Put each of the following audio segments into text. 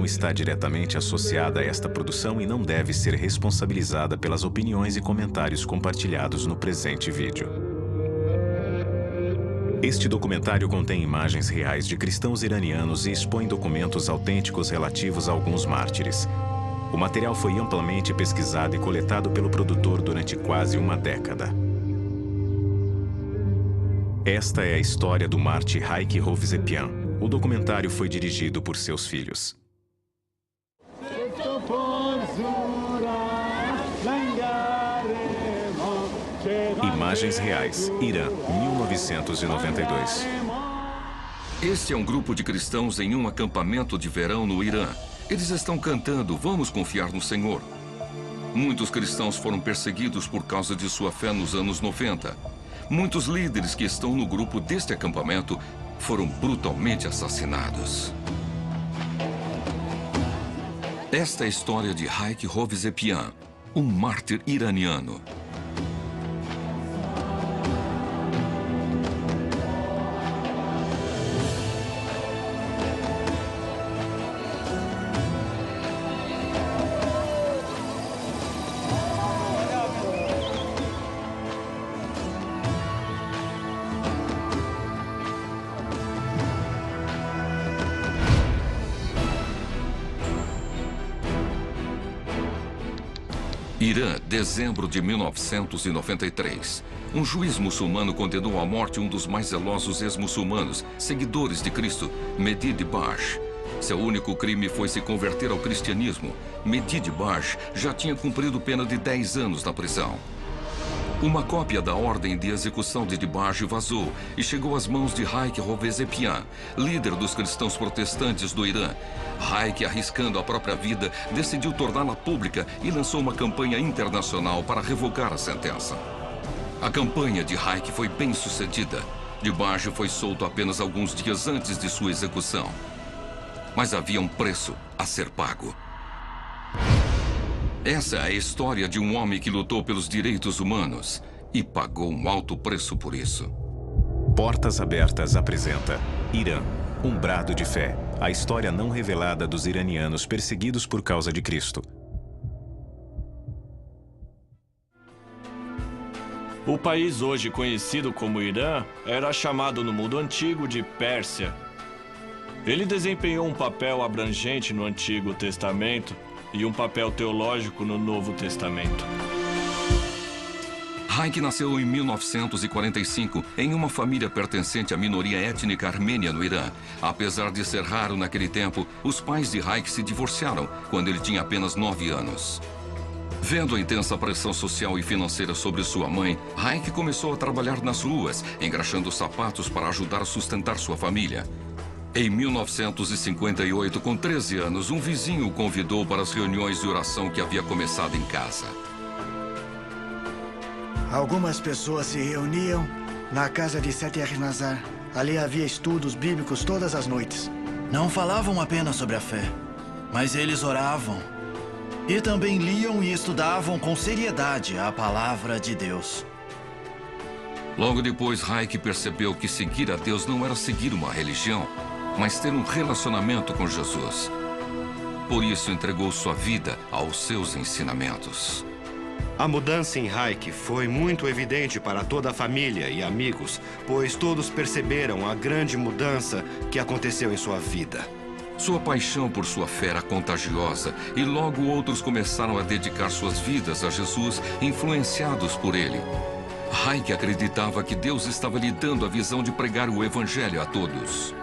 está diretamente associada a esta produção e não deve ser responsabilizada pelas opiniões e comentários compartilhados no presente vídeo. Este documentário contém imagens reais de cristãos iranianos e expõe documentos autênticos relativos a alguns mártires. O material foi amplamente pesquisado e coletado pelo produtor durante quase uma década. Esta é a história do mártir Haik Hovsepian. O documentário foi dirigido por seus filhos. Imagens reais, Irã, 1992. Este é um grupo de cristãos em um acampamento de verão no Irã. Eles estão cantando "Vamos confiar no Senhor". Muitos cristãos foram perseguidos por causa de sua fé nos anos 90. Muitos líderes que estão no grupo deste acampamento foram brutalmente assassinados. Esta é a história de Haik Hovsepian, um mártir iraniano. Irã, dezembro de 1993. Um juiz muçulmano condenou à morte um dos mais zelosos ex-muçulmanos, seguidores de Cristo, Mehdi Dibaj. Seu único crime foi se converter ao cristianismo. Mehdi Dibaj já tinha cumprido pena de 10 anos na prisão. Uma cópia da ordem de execução de Dibaj vazou e chegou às mãos de Haik Hovsepian, líder dos cristãos protestantes do Irã. Haik, arriscando a própria vida, decidiu torná-la pública e lançou uma campanha internacional para revogar a sentença. A campanha de Haik foi bem sucedida. Dibaj foi solto apenas alguns dias antes de sua execução. Mas havia um preço a ser pago. Essa é a história de um homem que lutou pelos direitos humanos e pagou um alto preço por isso. Portas Abertas apresenta Irã, um brado de fé, a história não revelada dos iranianos perseguidos por causa de Cristo. O país hoje conhecido como Irã era chamado no mundo antigo de Pérsia. Ele desempenhou um papel abrangente no Antigo Testamento e um papel teológico no Novo Testamento. Haik nasceu em 1945 em uma família pertencente à minoria étnica armênia no Irã. Apesar de ser raro naquele tempo, os pais de Haik se divorciaram quando ele tinha apenas 9 anos. Vendo a intensa pressão social e financeira sobre sua mãe, Haik começou a trabalhar nas ruas, engraxando sapatos para ajudar a sustentar sua família. Em 1958, com 13 anos, um vizinho o convidou para as reuniões de oração que havia começado em casa. Algumas pessoas se reuniam na casa de Seter Nazar. Ali havia estudos bíblicos todas as noites. Não falavam apenas sobre a fé, mas eles oravam. E também liam e estudavam com seriedade a palavra de Deus. Logo depois, Haik percebeu que seguir a Deus não era seguir uma religião, mas ter um relacionamento com Jesus. Por isso, entregou sua vida aos seus ensinamentos. A mudança em Haik foi muito evidente para toda a família e amigos, pois todos perceberam a grande mudança que aconteceu em sua vida. Sua paixão por sua fé era contagiosa e logo outros começaram a dedicar suas vidas a Jesus, influenciados por ele. Haik acreditava que Deus estava lhe dando a visão de pregar o evangelho a todos.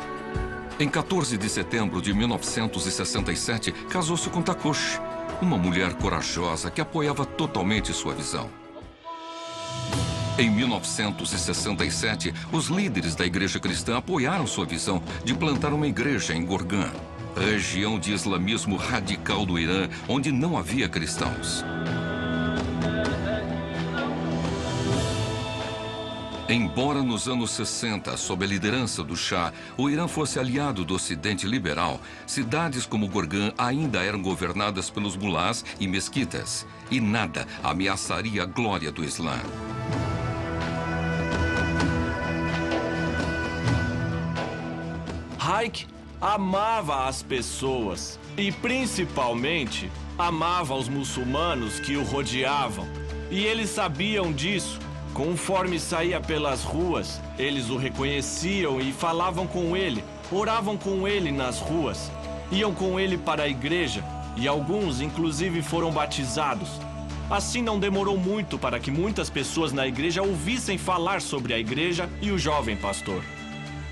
Em 14 de setembro de 1967, casou-se com Takush, uma mulher corajosa que apoiava totalmente sua visão. Em 1967, os líderes da igreja cristã apoiaram sua visão de plantar uma igreja em Gorgan, região de islamismo radical do Irã, onde não havia cristãos. Embora nos anos 60, sob a liderança do Shah, o Irã fosse aliado do Ocidente liberal, cidades como Gorgan ainda eram governadas pelos mulás e mesquitas, e nada ameaçaria a glória do Islã. Haik amava as pessoas e, principalmente, amava os muçulmanos que o rodeavam. E eles sabiam disso. Conforme saía pelas ruas, eles o reconheciam e falavam com ele, oravam com ele nas ruas, iam com ele para a igreja e alguns, inclusive, foram batizados. Assim, não demorou muito para que muitas pessoas na igreja ouvissem falar sobre a igreja e o jovem pastor.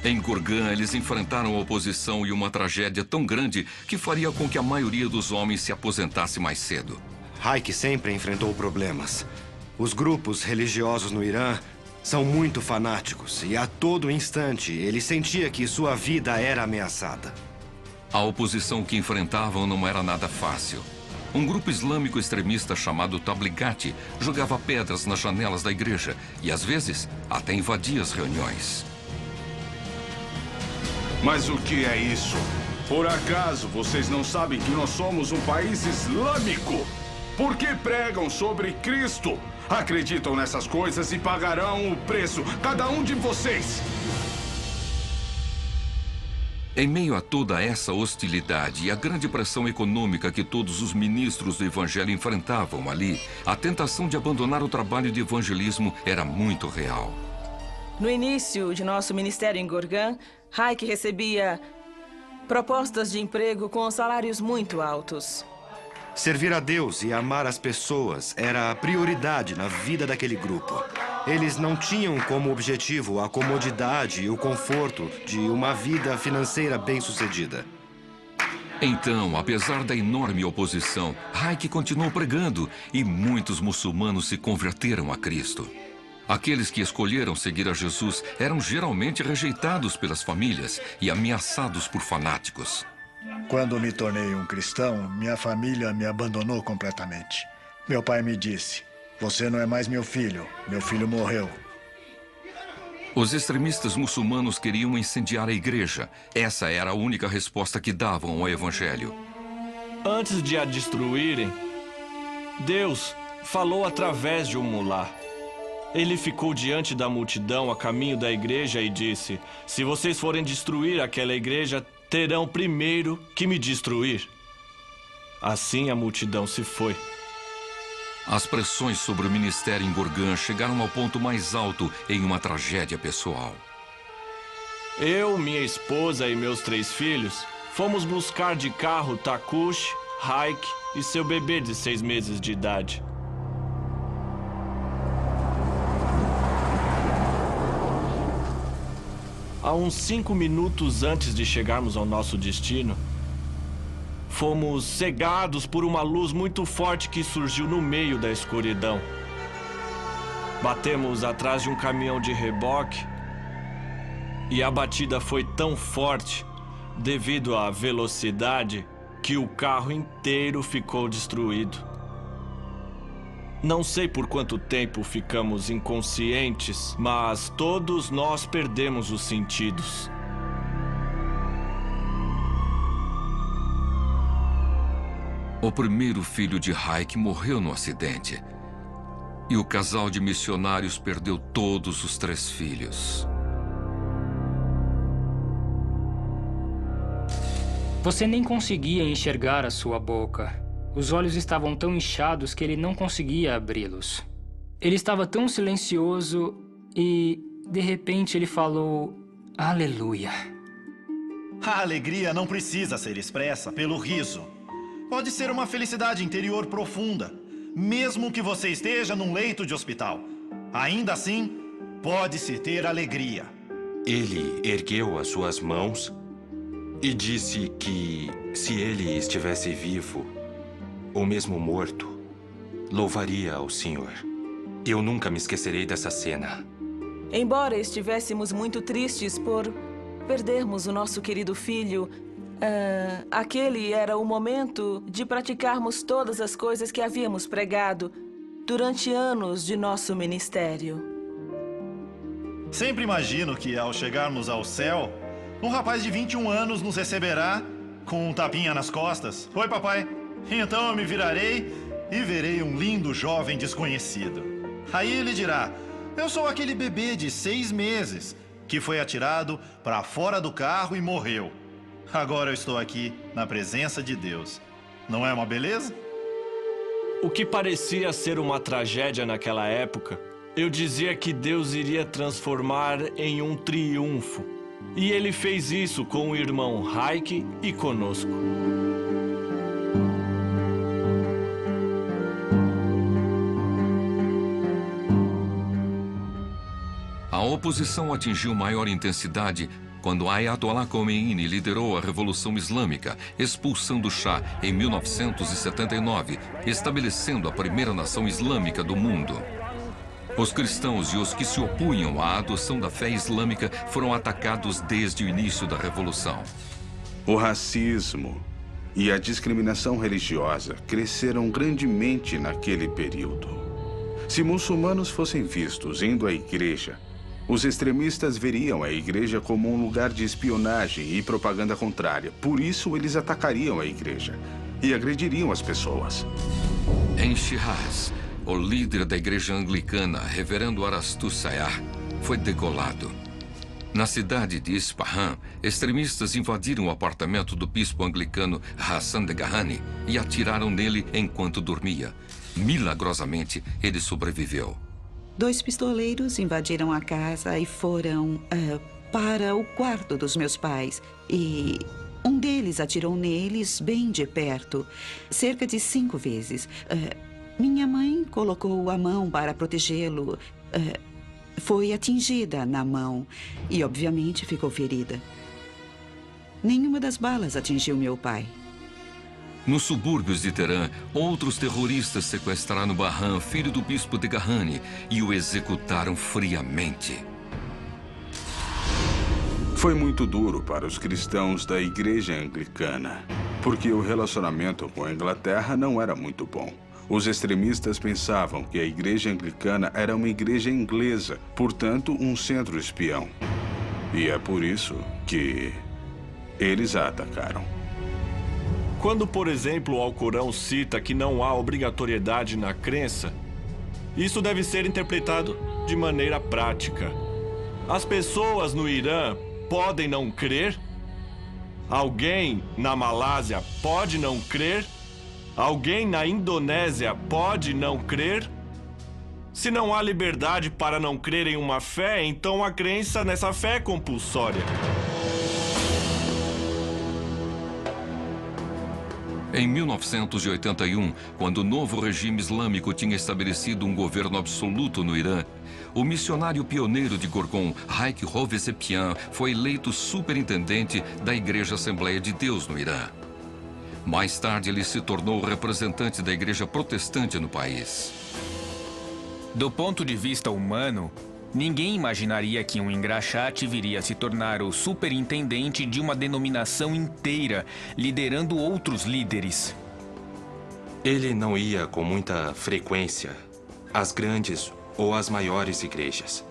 Em Gorgã, eles enfrentaram a oposição e uma tragédia tão grande que faria com que a maioria dos homens se aposentasse mais cedo. Haik sempre enfrentou problemas. Os grupos religiosos no Irã são muito fanáticos e a todo instante ele sentia que sua vida era ameaçada. A oposição que enfrentavam não era nada fácil. Um grupo islâmico extremista chamado Tabligati jogava pedras nas janelas da igreja e, às vezes, até invadia as reuniões. Mas o que é isso? Por acaso vocês não sabem que nós somos um país islâmico? Por que pregam sobre Cristo? Acreditam nessas coisas e pagarão o preço, cada um de vocês! Em meio a toda essa hostilidade e a grande pressão econômica que todos os ministros do evangelho enfrentavam ali, a tentação de abandonar o trabalho de evangelismo era muito real. No início de nosso ministério em Gorgã, Haik recebia propostas de emprego com salários muito altos. Servir a Deus e amar as pessoas era a prioridade na vida daquele grupo. Eles não tinham como objetivo a comodidade e o conforto de uma vida financeira bem-sucedida. Então, apesar da enorme oposição, Haik continuou pregando e muitos muçulmanos se converteram a Cristo. Aqueles que escolheram seguir a Jesus eram geralmente rejeitados pelas famílias e ameaçados por fanáticos. Quando me tornei um cristão, minha família me abandonou completamente. Meu pai me disse: "Você não é mais meu filho morreu." Os extremistas muçulmanos queriam incendiar a igreja. Essa era a única resposta que davam ao evangelho. Antes de a destruírem, Deus falou através de um mulá. Ele ficou diante da multidão a caminho da igreja e disse: "Se vocês forem destruir aquela igreja, terão primeiro que me destruir." Assim a multidão se foi. As pressões sobre o ministério em Gorgã chegaram ao ponto mais alto em uma tragédia pessoal. Eu, minha esposa e meus 3 filhos fomos buscar de carro Takush, Haik e seu bebê de 6 meses de idade. A uns 5 minutos antes de chegarmos ao nosso destino, fomos cegados por uma luz muito forte que surgiu no meio da escuridão. Batemos atrás de um caminhão de reboque e a batida foi tão forte, devido à velocidade, que o carro inteiro ficou destruído. Não sei por quanto tempo ficamos inconscientes, mas todos nós perdemos os sentidos. O primeiro filho de Haik morreu no acidente. E o casal de missionários perdeu todos os 3 filhos. Você nem conseguia enxergar a sua boca. Os olhos estavam tão inchados que ele não conseguia abri-los. Ele estava tão silencioso e, de repente, ele falou: "Aleluia." A alegria não precisa ser expressa pelo riso. Pode ser uma felicidade interior profunda, mesmo que você esteja num leito de hospital. Ainda assim, pode-se ter alegria. Ele ergueu as suas mãos e disse que, se ele estivesse vivo, ou mesmo morto, louvaria ao Senhor. Eu nunca me esquecerei dessa cena. Embora estivéssemos muito tristes por perdermos o nosso querido filho, aquele era o momento de praticarmos todas as coisas que havíamos pregado durante anos de nosso ministério. Sempre imagino que, ao chegarmos ao céu, um rapaz de 21 anos nos receberá com um tapinha nas costas. "Oi, papai." Então eu me virarei e verei um lindo jovem desconhecido. Aí ele dirá: "Eu sou aquele bebê de 6 meses que foi atirado para fora do carro e morreu." Agora eu estou aqui na presença de Deus. Não é uma beleza? O que parecia ser uma tragédia naquela época, eu dizia que Deus iria transformar em um triunfo. E ele fez isso com o irmão Hayek e conosco. A oposição atingiu maior intensidade quando Ayatollah Khomeini liderou a Revolução Islâmica, expulsando o Shah em 1979, estabelecendo a primeira nação islâmica do mundo. Os cristãos e os que se opunham à adoção da fé islâmica foram atacados desde o início da Revolução. O racismo e a discriminação religiosa cresceram grandemente naquele período. Se muçulmanos fossem vistos indo à igreja, os extremistas veriam a igreja como um lugar de espionagem e propaganda contrária. Por isso, eles atacariam a igreja e agrediriam as pessoas. Em Shiraz, o líder da igreja anglicana, reverendo Arastu Sayar, foi degolado. Na cidade de Isfahan, extremistas invadiram o apartamento do bispo anglicano Hassan de Ghani e atiraram nele enquanto dormia. Milagrosamente, ele sobreviveu. 2 pistoleiros invadiram a casa e foram para o quarto dos meus pais. E um deles atirou neles bem de perto, cerca de 5 vezes. Minha mãe colocou a mão para protegê-lo. Foi atingida na mão e, obviamente, ficou ferida. Nenhuma das balas atingiu meu pai. Nos subúrbios de Teherã, outros terroristas sequestraram Bahram, filho do bispo de Ghani, e o executaram friamente. Foi muito duro para os cristãos da igreja anglicana, porque o relacionamento com a Inglaterra não era muito bom. Os extremistas pensavam que a igreja anglicana era uma igreja inglesa, portanto, um centro espião. E é por isso que eles a atacaram. Quando, por exemplo, o Alcorão cita que não há obrigatoriedade na crença, isso deve ser interpretado de maneira prática. As pessoas no Irã podem não crer? Alguém na Malásia pode não crer? Alguém na Indonésia pode não crer? Se não há liberdade para não crer em uma fé, então a crença nessa fé é compulsória. Em 1981, quando o novo regime islâmico tinha estabelecido um governo absoluto no Irã, o missionário pioneiro de Gorgon, Hayek Hovsepian, foi eleito superintendente da Igreja Assembleia de Deus no Irã. Mais tarde, ele se tornou representante da igreja protestante no país. Do ponto de vista humano, ninguém imaginaria que um engraxate viria a se tornar o superintendente de uma denominação inteira, liderando outros líderes. Ele não ia com muita frequência às grandes ou às maiores igrejas,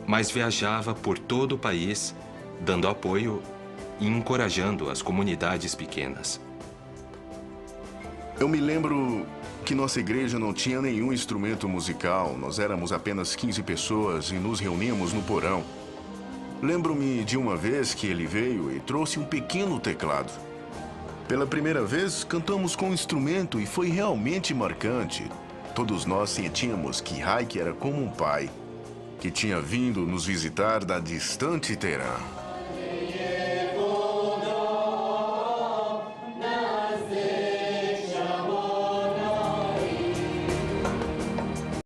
mas viajava por todo o país, dando apoio e encorajando as comunidades pequenas. Eu me lembro que nossa igreja não tinha nenhum instrumento musical. Nós éramos apenas 15 pessoas e nos reuníamos no porão. Lembro-me de uma vez que ele veio e trouxe um pequeno teclado. Pela primeira vez, cantamos com o instrumento e foi realmente marcante. Todos nós sentíamos que Hayek era como um pai, que tinha vindo nos visitar da distante Teherã.